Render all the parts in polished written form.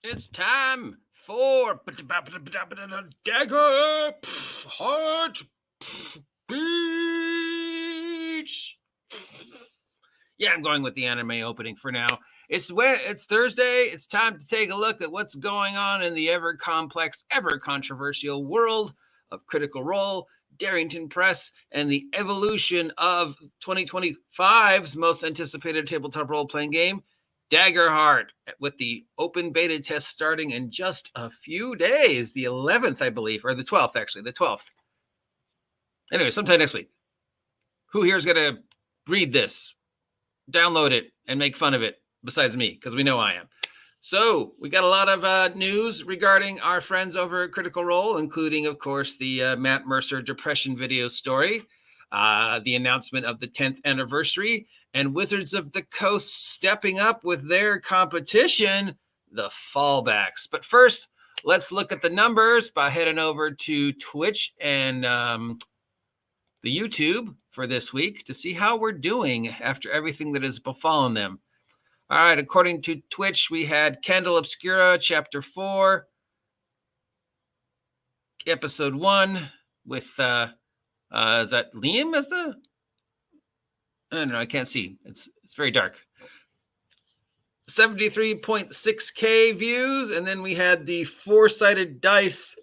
It's time for Dagger Heart Beats. Yeah, I'm going with the anime opening for now. It's Thursday. It's time to take a look at what's going on in the ever complex, ever controversial world of Critical Role, Darington Press, and the evolution of 2025's most anticipated tabletop role-playing game, Dagger Heart, with the open beta test starting in just a few days, the 11th, I believe, or the 12th, actually, the 12th. Anyway, sometime next week. Who here is going to read this, download it, and make fun of it, besides me, because we know I am. So we got a lot of news regarding our friends over at Critical Role, including, of course, the Mat Mercer depression video story, the announcement of the 10th anniversary, and Wizards of the Coast stepping up with their competition, the Fallbacks. But first, let's look at the numbers by heading over to Twitch and the YouTube for this week to see how we're doing after everything that has befallen them. All right, according to Twitch, we had Candle Obscura, Chapter 4, Episode 1, with, is that Liam as the? I don't know, I can't see. It's very dark. 73.6K views, and then we had the four-sided dice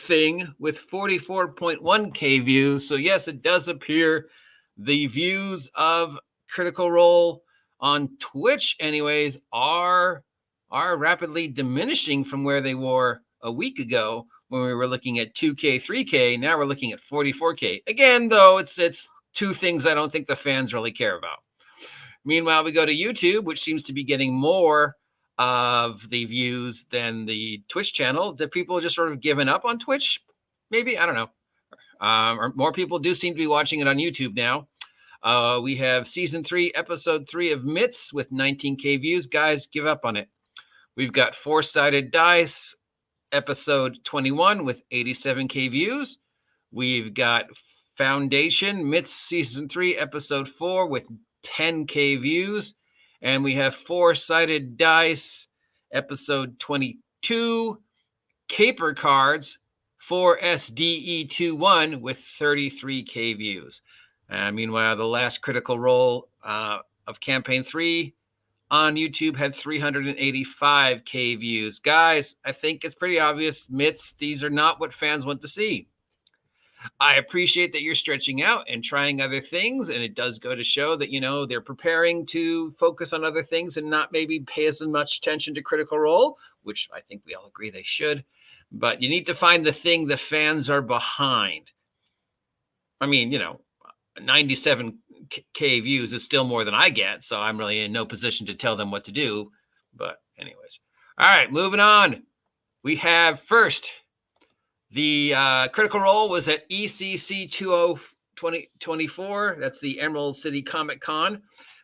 thing with 44.1K views. So yes, it does appear the views of Critical Role on Twitch anyways are rapidly diminishing from where they were a week ago when we were looking at 2K, 3K. Now we're looking at 44K. Again, though, it's two things I don't think the fans really care about. Meanwhile, we go to YouTube, which seems to be getting more of the views than the Twitch channel. Do people just sort of given up on Twitch? Maybe, I don't know. Or more people do seem to be watching it on YouTube now. We have Season 3, Episode 3 of Myths with 19K views. Guys, give up on it. We've got Four-Sided Dice, Episode 21 with 87K views. We've got Foundation, Myths Season 3, Episode 4 with 10K views. And we have Four-Sided Dice, Episode 22, Caper Cards, 4SDE21 with 33K views. Meanwhile, the last Critical Role of Campaign 3 on YouTube had 385K views. Guys, I think it's pretty obvious. Myths, these are not what fans want to see. I appreciate that you're stretching out and trying other things, and it does go to show that, you know, they're preparing to focus on other things and not maybe pay as much attention to Critical Role, which I think we all agree they should. But you need to find the thing the fans are behind. I mean, you know, 97K views is still more than I get, so I'm really in no position to tell them what to do. But anyways. All right, moving on. We have first, the Critical Role was at ECC 2024. That's the Emerald City Comic Con,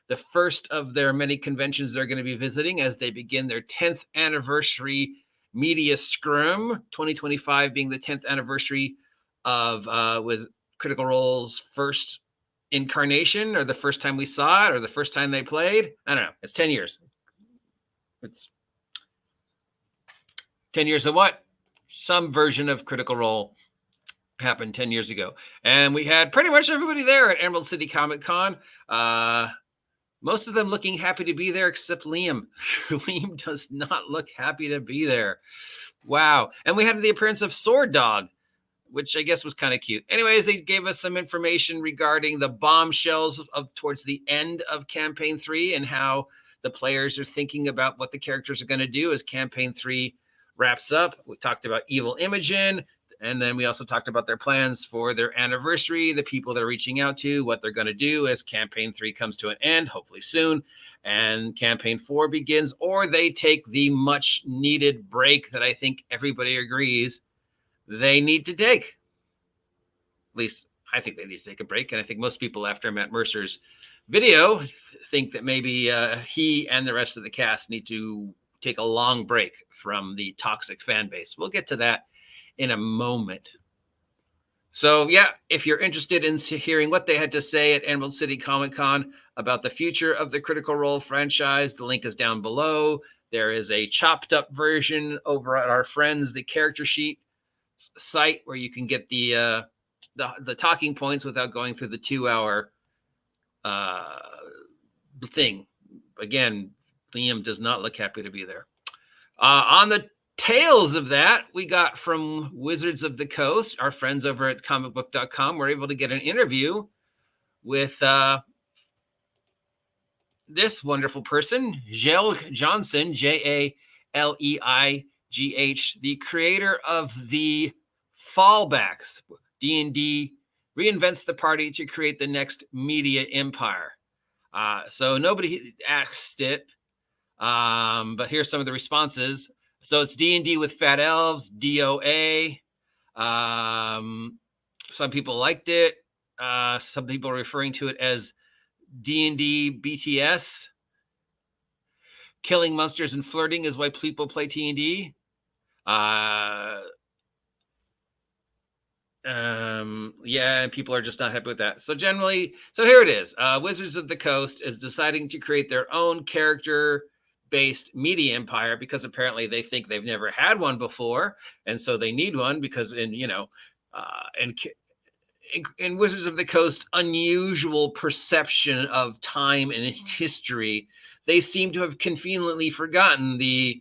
the first of their many conventions they're going to be visiting as they begin their 10th anniversary media scrum, 2025 being the 10th anniversary of was Critical Role's first incarnation, or the first time we saw it, or the first time they played. I don't know. It's 10 years. It's 10 years of what? Some version of Critical Role happened 10 years ago. And we had pretty much everybody there at Emerald City Comic Con. Most of them looking happy to be there except Liam. Liam does not look happy to be there. Wow. And we had the appearance of Sword Dog, which I guess was kind of cute. Anyways, they gave us some information regarding the bombshells of towards the end of Campaign 3 and how the players are thinking about what the characters are going to do as Campaign 3 wraps up. We talked about Evil Imogen, and then we also talked about their plans for their anniversary, the people they're reaching out to, what they're going to do as Campaign 3 comes to an end, hopefully soon, and Campaign 4 begins, or they take the much-needed break that I think everybody agrees they need to take. At least I think they need to take a break, and I think most people after Mat Mercer's video think that maybe he and the rest of the cast need to take a long break from the toxic fan base. We'll get to that in a moment. So yeah, if you're interested in hearing what they had to say at Emerald City Comic Con about the future of the Critical Role franchise, the link is down below. There is a chopped up version over at our friends, the Character Sheet site, where you can get the talking points without going through the 2-hour thing. Again, Liam does not look happy to be there. On the tails of that, we got from Wizards of the Coast, our friends over at comicbook.com, were able to get an interview with this wonderful person, Jael Johnson, Jaleigh, the creator of the Fallbacks. D&D reinvents the party to create the next media empire. So nobody asked it, but here's some of the responses. So it's D&D with fat elves, DOA. Some people liked it. Some people are referring to it as D&D BTS. Killing monsters and flirting is why people play D&D. Yeah, people are just not happy with that. So generally, so here it is. Wizards of the Coast is deciding to create their own character-based media empire because apparently they think they've never had one before, and so they need one because in Wizards of the Coast unusual perception of time and history, they seem to have conveniently forgotten the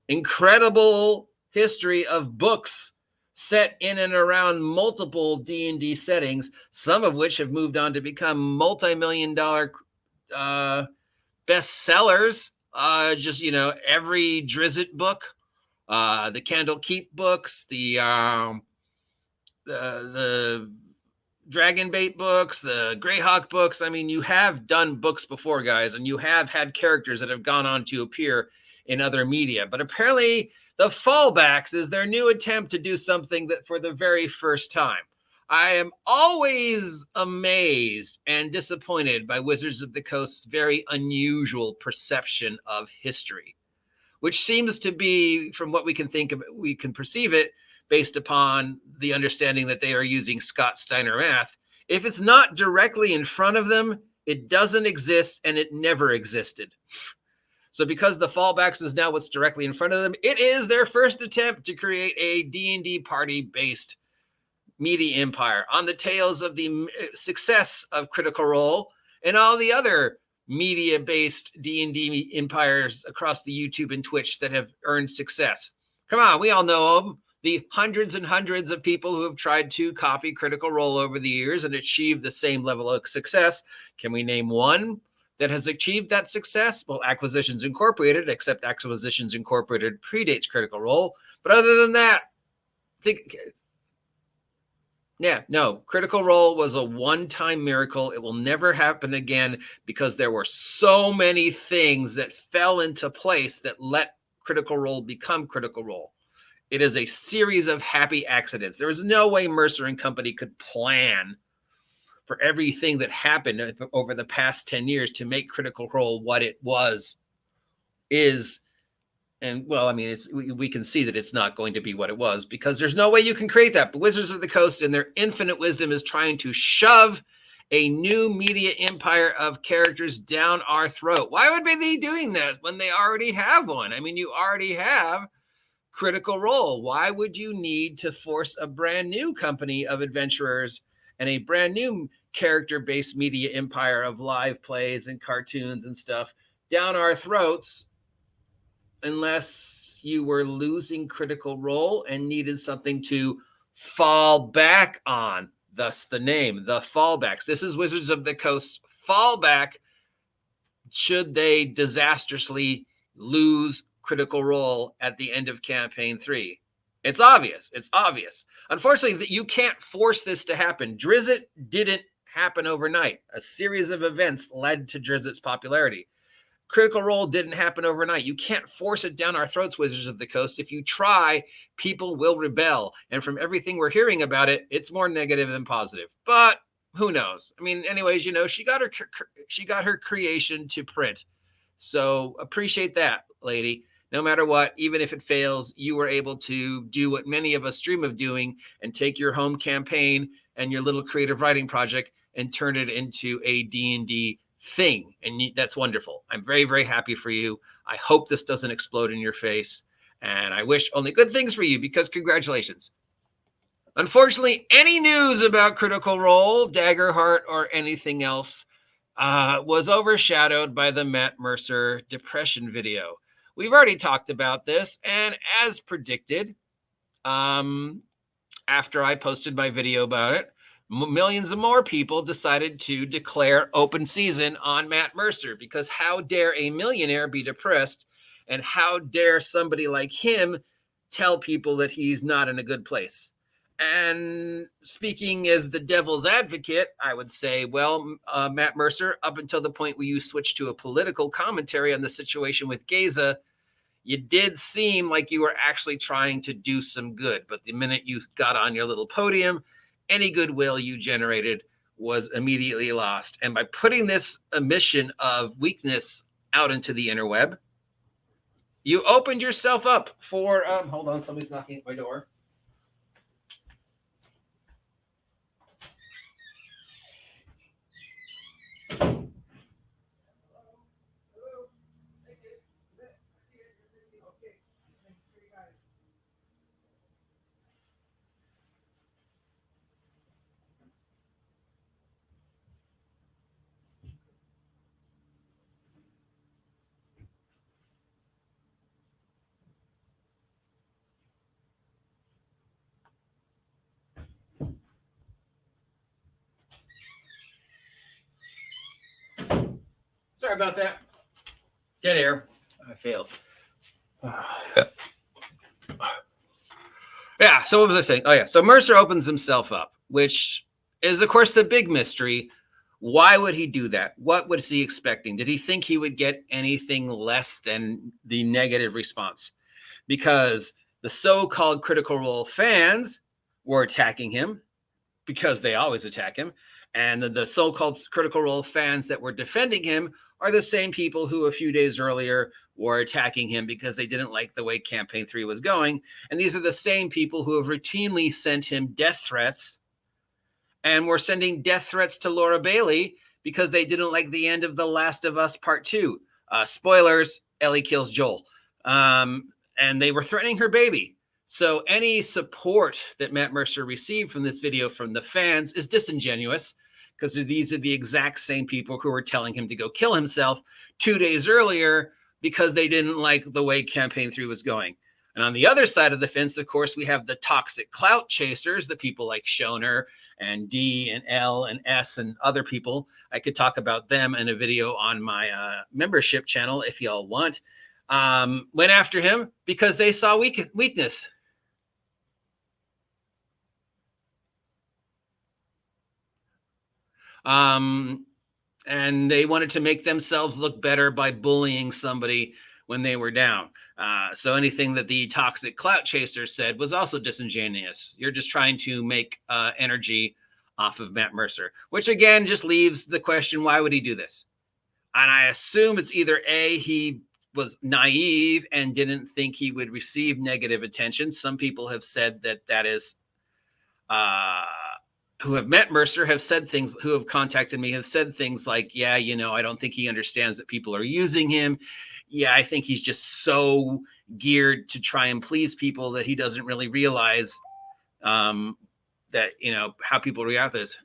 incredible history of books set in and around multiple D&D settings, some of which have moved on to become multi-million-dollar bestsellers. Just, every Drizzt book, the Candlekeep books, the Dragonbait books, the Greyhawk books. I mean, you have done books before, guys, and you have had characters that have gone on to appear in other media. But apparently the Fallbacks is their new attempt to do something that for the very first time. I am always amazed and disappointed by Wizards of the Coast's very unusual perception of history, which seems to be, from what we can think of, we can perceive it based upon the understanding that they are using Scott Steiner math. If it's not directly in front of them, it doesn't exist and it never existed. So because the Fallbacks is now what's directly in front of them, it is their first attempt to create a D&D party-based media empire on the tails of the success of Critical Role and all the other media-based D&D empires across the YouTube and Twitch that have earned success. Come on, we all know them. The hundreds and hundreds of people who have tried to copy Critical Role over the years and achieve the same level of success. Can we name one that has achieved that success? Well, Acquisitions Incorporated, except Acquisitions Incorporated predates Critical Role. But other than that, Critical Role was a one-time miracle. It will never happen again because there were so many things that fell into place that let Critical Role become Critical Role. It is a series of happy accidents. There was no way Mercer and Company could plan for everything that happened over the past 10 years to make Critical Role what it is. And well, I mean, we can see that it's not going to be what it was because there's no way you can create that. But Wizards of the Coast, in their infinite wisdom, is trying to shove a new media empire of characters down our throat. Why would they be doing that when they already have one? I mean, you already have Critical Role. Why would you need to force a brand new company of adventurers and a brand new character-based media empire of live plays and cartoons and stuff down our throats unless you were losing Critical Role and needed something to fall back on? Thus the name, the Fallbacks. This is Wizards of the Coast fallback should they disastrously lose Critical Role at the end of campaign 3. It's obvious. Unfortunately, you can't force this to happen. Drizzt didn't happen overnight. A series of events led to Drizzt's popularity. Critical Role didn't happen overnight. You can't force it down our throats, Wizards of the Coast. If you try, people will rebel. And from everything we're hearing about it, it's more negative than positive. But who knows? I mean, anyways, she got her creation to print. So appreciate that, lady. No matter what, even if it fails, you were able to do what many of us dream of doing and take your home campaign and your little creative writing project and turn it into a D&D thing. And that's wonderful. I'm very, very happy for you. I hope this doesn't explode in your face. And I wish only good things for you, because congratulations. Unfortunately, any news about Critical Role, Dagger Heart, or anything else was overshadowed by the Mat Mercer depression video. We've already talked about this, and as predicted, after I posted my video about it, millions of more people decided to declare open season on Mat Mercer, because how dare a millionaire be depressed, and how dare somebody like him tell people that he's not in a good place? And speaking as the devil's advocate, I would say, well, Mat Mercer, up until the point where you switched to a political commentary on the situation with Gaza, you did seem like you were actually trying to do some good. But the minute you got on your little podium, any goodwill you generated was immediately lost. And by putting this admission of weakness out into the interweb, you opened yourself up for, hold on, somebody's knocking at my door. Sorry about that. Dead air. I failed. Yeah, so what was I saying? Oh, yeah. So Mercer opens himself up, which is, of course, the big mystery. Why would he do that? What was he expecting? Did he think he would get anything less than the negative response? Because the so-called Critical Role fans were attacking him, because they always attack him. And the so-called Critical Role fans that were defending him are the same people who a few days earlier were attacking him because they didn't like the way Campaign 3 was going. And these are the same people who have routinely sent him death threats, and were sending death threats to Laura Bailey because they didn't like the end of The Last of Us Part 2. Spoilers, Ellie kills Joel. And they were threatening her baby. So any support that Mat Mercer received from this video from the fans is disingenuous, because these are the exact same people who were telling him to go kill himself 2 days earlier because they didn't like the way Campaign 3 was going. And on the other side of the fence, of course, we have the toxic clout chasers, the people like Shoner and D and L and S and other people. I could talk about them in a video on my membership channel if y'all want. Went after him because they saw weakness. And they wanted to make themselves look better by bullying somebody when they were down. So anything that the toxic clout chaser said was also disingenuous. You're just trying to make energy off of Mat Mercer, which again just leaves the question, why would he do this? And I assume it's either A, he was naive and didn't think he would receive negative attention. Some people have said that is who have met Mercer have said things, who have contacted me have said things like, yeah, you know, I don't think he understands that people are using him. Yeah, I think he's just so geared to try and please people that he doesn't really realize that, you know, how people react to this.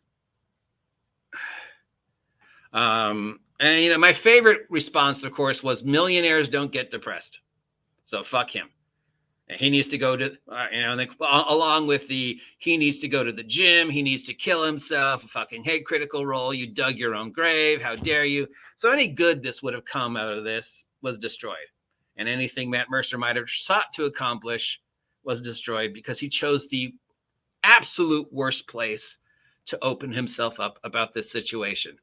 And, you know, my favorite response, of course, was millionaires don't get depressed. So fuck him. And he needs to go to, you know, along with the, he needs to go to the gym. He needs to kill himself. Fucking hate Critical Role. You dug your own grave. How dare you? So any good this would have come out of this was destroyed. And anything Mat Mercer might have sought to accomplish was destroyed because he chose the absolute worst place to open himself up about this situation.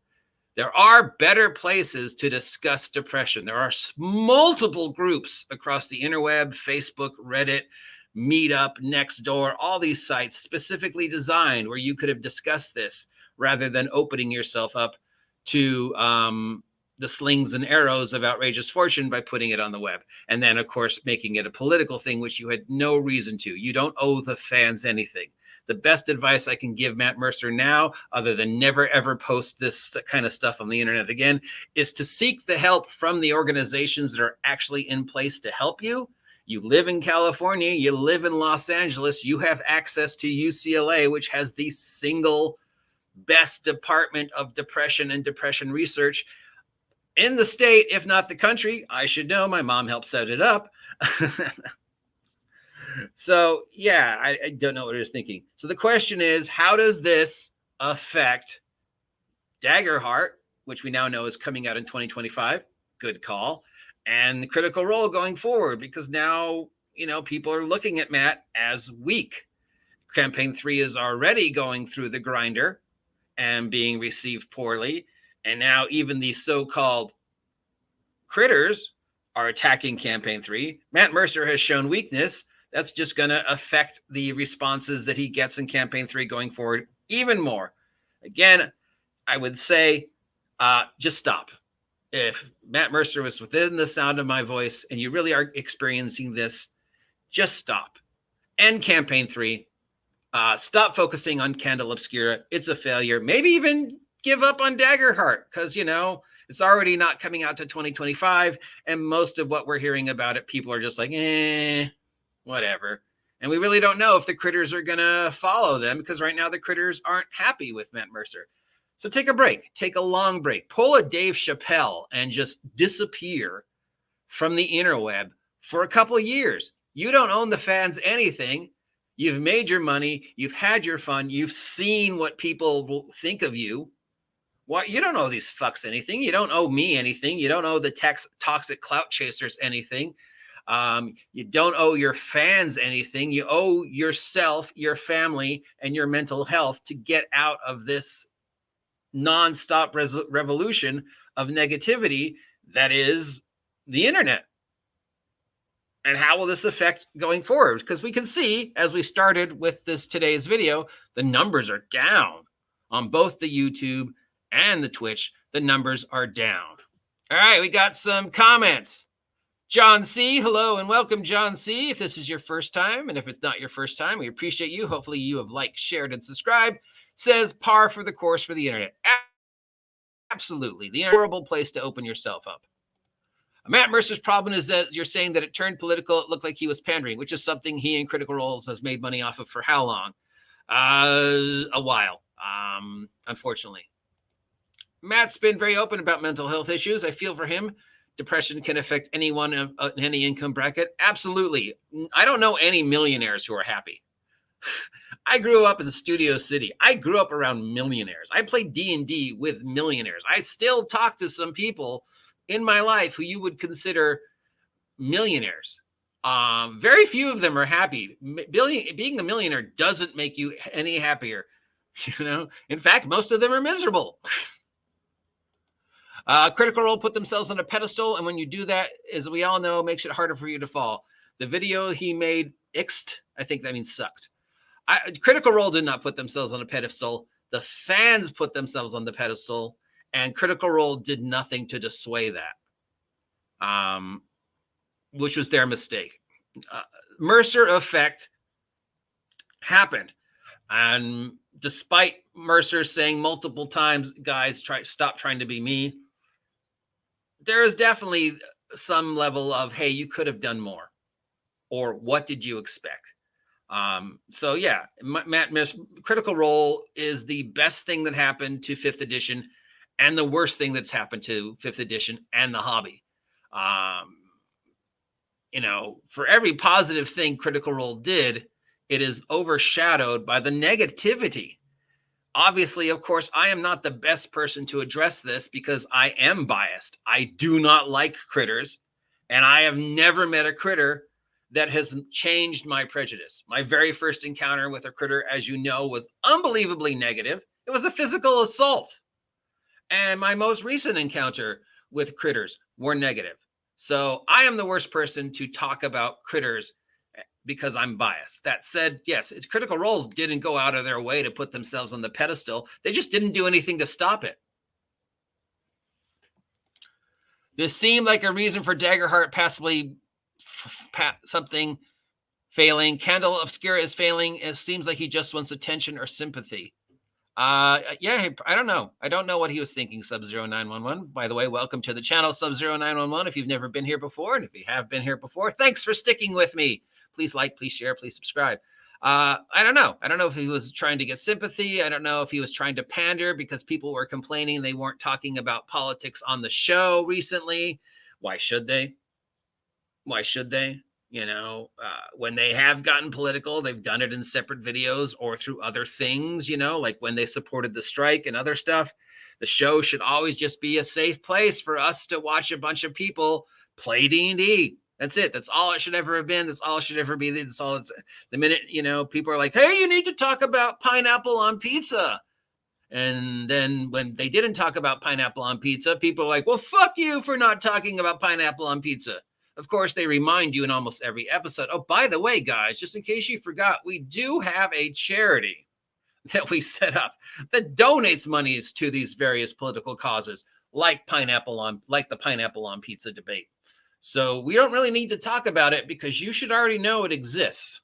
There are better places to discuss depression. There are multiple groups across the interweb, Facebook, Reddit, Meetup, Nextdoor, all these sites specifically designed where you could have discussed this rather than opening yourself up to the slings and arrows of outrageous fortune by putting it on the web. And then, of course, making it a political thing, which you had no reason to. You don't owe the fans anything. The best advice I can give Mat Mercer now, other than never ever post this kind of stuff on the internet again, is to seek the help from the organizations that are actually in place to help you. You live in California, you live in Los Angeles, you have access to UCLA, which has the single best department of depression and depression research in the state, if not the country. I should know. My mom helped set it up. So, yeah, I don't know what I was thinking. So the question is, how does this affect Dagger Heart, which we now know is coming out in 2025? Good call. And Critical Role going forward, because now, you know, people are looking at Mat as weak. Campaign 3 is already going through the grinder and being received poorly. And now even the so-called critters are attacking Campaign 3. Mat Mercer has shown weakness. That's just going to affect the responses that he gets in Campaign 3 going forward even more. Again, I would say just stop. If Mat Mercer was within the sound of my voice and you really are experiencing this, just stop. End Campaign 3. Stop focusing on Candle Obscura. It's a failure. Maybe even give up on Dagger Heart, because, you know, it's already not coming out to 2025. And most of what we're hearing about it, people are just like, whatever. And we really don't know if the critters are going to follow them, because right now the critters aren't happy with Mat Mercer. So take a break. Take a long break. Pull a Dave Chappelle and just disappear from the interweb for a couple of years. You don't own the fans anything. You've made your money. You've had your fun. You've seen what people will think of you. What? You don't owe these fucks anything. You don't owe me anything. You don't owe the toxic clout chasers anything. You don't owe your fans anything. You owe yourself, your family, and your mental health to get out of this nonstop revolution of negativity that is the internet. And how will this affect going forward? Because we can see, as we started with today's video, the numbers are down on both the YouTube and the Twitch. The numbers are down. All right, we got some comments. John C., hello and welcome, John C. If this is your first time, and if it's not your first time, we appreciate you. Hopefully you have liked, shared, and subscribed. Says par for the course for the internet. Absolutely. The horrible place to open yourself up. Mat Mercer's problem is that you're saying that it turned political. It looked like he was pandering, which is something he in Critical Roles has made money off of for how long? A while, unfortunately. Matt's been very open about mental health issues. I feel for him. Depression can affect anyone in any income bracket. Absolutely. I don't know any millionaires who are happy. I grew up in Studio City. I grew up around millionaires. I played D&D with millionaires. I still talk to some people in my life who you would consider millionaires. Very few of them are happy. Being a millionaire doesn't make you any happier. You know, in fact, most of them are miserable. Critical Role put themselves on a pedestal, and when you do that, as we all know, makes it harder for you to fall. The video he made, ixed, I think that means sucked. Critical Role did not put themselves on a pedestal. The fans put themselves on the pedestal, and Critical Role did nothing to dissuade that, which was their mistake. Mercer effect happened. And despite Mercer saying multiple times, guys, stop trying to be me, there is definitely some level of, hey, you could have done more. Or what did you expect? So yeah, Mat Mercer, Critical Role is the best thing that happened to 5th edition and the worst thing that's happened to 5th edition and the hobby. You know, for every positive thing Critical Role did, it is overshadowed by the negativity. Obviously, of course, I am not the best person to address this because I am biased. I do not like critters, and I have never met a critter that has changed my prejudice. My very first encounter with a critter, as you know, was unbelievably negative. It was a physical assault. And my most recent encounter with critters were negative. So I am the worst person to talk about critters because I'm biased. That said, yes, Critical Roles didn't go out of their way to put themselves on the pedestal. They just didn't do anything to stop it. This seemed like a reason for Dagger Heart possibly something failing. Candle Obscura is failing. It seems like he just wants attention or sympathy. Yeah, I don't know. I don't know what he was thinking, Sub-0911. By the way, welcome to the channel, Sub-0911, if you've never been here before. And if you have been here before, thanks for sticking with me. Please like, please share, please subscribe. I don't know. I don't know if he was trying to get sympathy. I don't know if he was trying to pander because people were complaining they weren't talking about politics on the show recently. Why should they? Why should they? You know, when they have gotten political, they've done it in separate videos or through other things, you know, like when they supported the strike and other stuff. The show should always just be a safe place for us to watch a bunch of people play D&D. That's it. That's all it should ever have been. That's all it should ever be. That's all it's the minute, you know, people are like, hey, you need to talk about pineapple on pizza. And then when they didn't talk about pineapple on pizza, people are like, well, fuck you for not talking about pineapple on pizza. Of course, they remind you in almost every episode. Oh, by the way, guys, just in case you forgot, we do have a charity that we set up that donates monies to these various political causes, like the pineapple on pizza debate. So we don't really need to talk about it because you should already know it exists.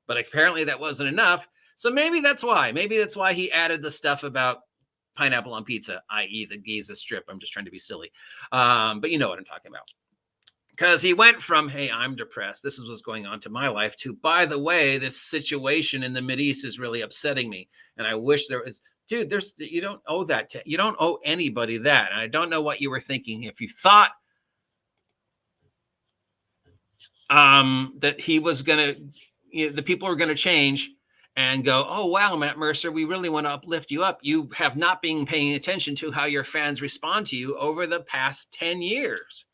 But apparently that wasn't enough. So maybe that's why. Maybe that's why he added the stuff about pineapple on pizza, i.e. the Giza strip. I'm just trying to be silly. But you know what I'm talking about. Because he went from, hey, I'm depressed, this is what's going on to my life, to, by the way, this situation in the Mideast is really upsetting me. And I wish there was, dude, you don't owe that to, you don't owe anybody that. And I don't know what you were thinking. If you thought that he was going to, you know, the people are going to change and go, oh, wow, Mat Mercer, we really want to uplift you up. You have not been paying attention to how your fans respond to you over the past 10 years.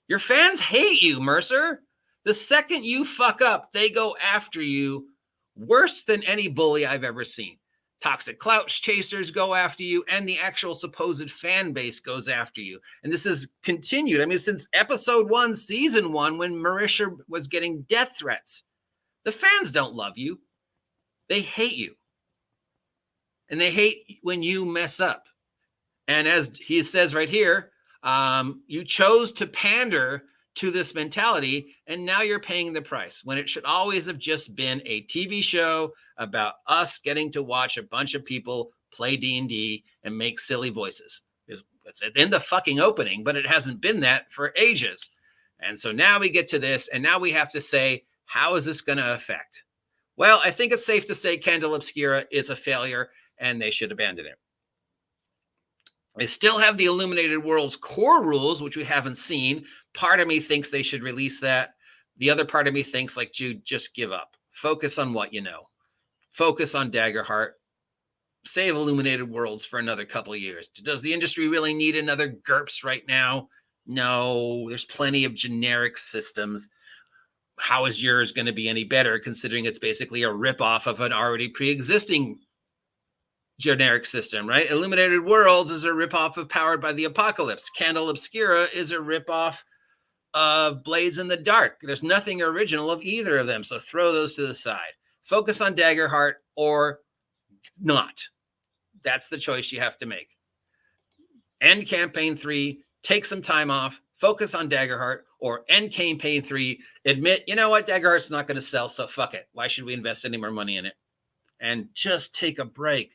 Your fans hate you, Mercer. The second you fuck up, they go after you worse than any bully I've ever seen. Toxic clouch chasers go after you, and the actual supposed fan base goes after you. And this has continued. I mean, since episode 1, season 1, when Mercer was getting death threats. The fans don't love you. They hate you. And they hate when you mess up. And as he says right here, you chose to pander to this mentality, and now you're paying the price when it should always have just been a TV show about us getting to watch a bunch of people play D&D and make silly voices. It's in the fucking opening, but it hasn't been that for ages. And so now we get to this, and now we have to say, how is this going to affect? Well, I think it's safe to say Candle Obscura is a failure, and they should abandon it. They still have the Illuminated World's core rules, which we haven't seen. Part of me thinks they should release that. The other part of me thinks, like Jude, just give up. Focus on what you know. Focus on Dagger Heart. Save Illuminated Worlds for another couple of years. Does the industry really need another GURPS right now? No, there's plenty of generic systems. How is yours going to be any better, considering it's basically a ripoff of an already pre-existing generic system, right? Illuminated Worlds is a ripoff of Powered by the Apocalypse. Candle Obscura is a ripoff of Blades in the Dark. There's nothing original of either of them, so throw those to the side. Focus on Dagger Heart or not. That's the choice you have to make. End Campaign 3, take some time off, focus on Dagger Heart, or end Campaign 3, admit, you know what, Dagger Heart's not going to sell, so fuck it. Why should we invest any more money in it? And just take a break.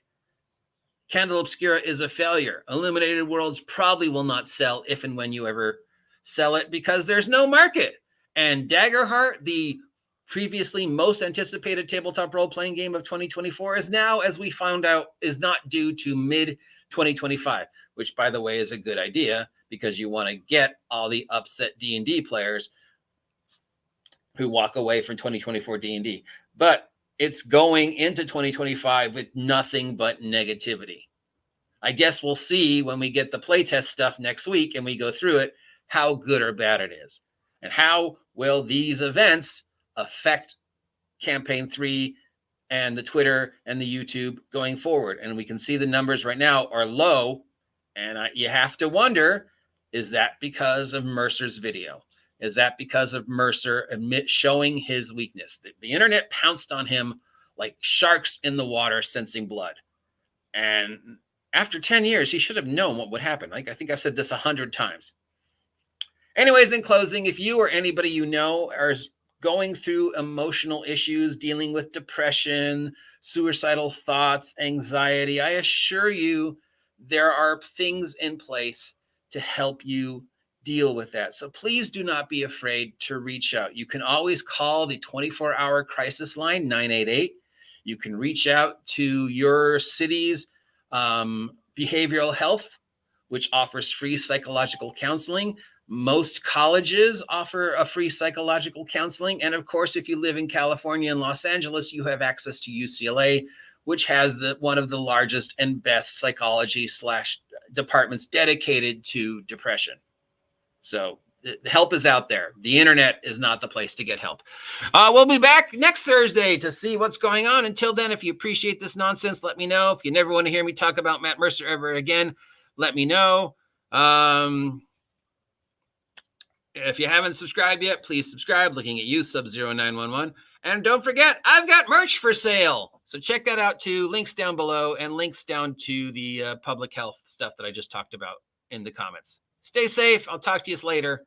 Candle Obscura is a failure. Illuminated Worlds probably will not sell if and when you ever sell it because there's no market. And Dagger Heart, the previously most anticipated tabletop role-playing game of 2024, is now, as we found out, is not due to mid-2025, which, by the way, is a good idea because you want to get all the upset D&D players who walk away from 2024 D&D. But it's going into 2025 with nothing but negativity. I guess we'll see when we get the playtest stuff next week and we go through it, how good or bad it is. And how will these events affect Campaign 3 and the Twitter and the YouTube going forward? And we can see the numbers right now are low. And you have to wonder, is that because of Mercer's video? Is that because of Mercer showing his weakness? The internet pounced on him like sharks in the water sensing blood. And after 10 years, he should have known what would happen. Like, I think I've said this 100 times. Anyways, in closing, if you or anybody you know going through emotional issues, dealing with depression, suicidal thoughts, anxiety, I assure you there are things in place to help you deal with that. So please do not be afraid to reach out. You can always call the 24-hour crisis line, 988. You can reach out to your city's behavioral health, which offers free psychological counseling. Most colleges offer a free psychological counseling. And of course, if you live in California and Los Angeles, you have access to UCLA, which has one of the largest and best psychology / departments dedicated to depression. So the help is out there. The internet is not the place to get help. We'll be back next Thursday to see what's going on. Until then, if you appreciate this nonsense, let me know. If you never want to hear me talk about Mat Mercer ever again, let me know. If you haven't subscribed yet, please subscribe. Looking at you, Sub0911. And don't forget, I've got merch for sale. So check that out too. Links down below and links down to the public health stuff that I just talked about in the comments. Stay safe. I'll talk to you later.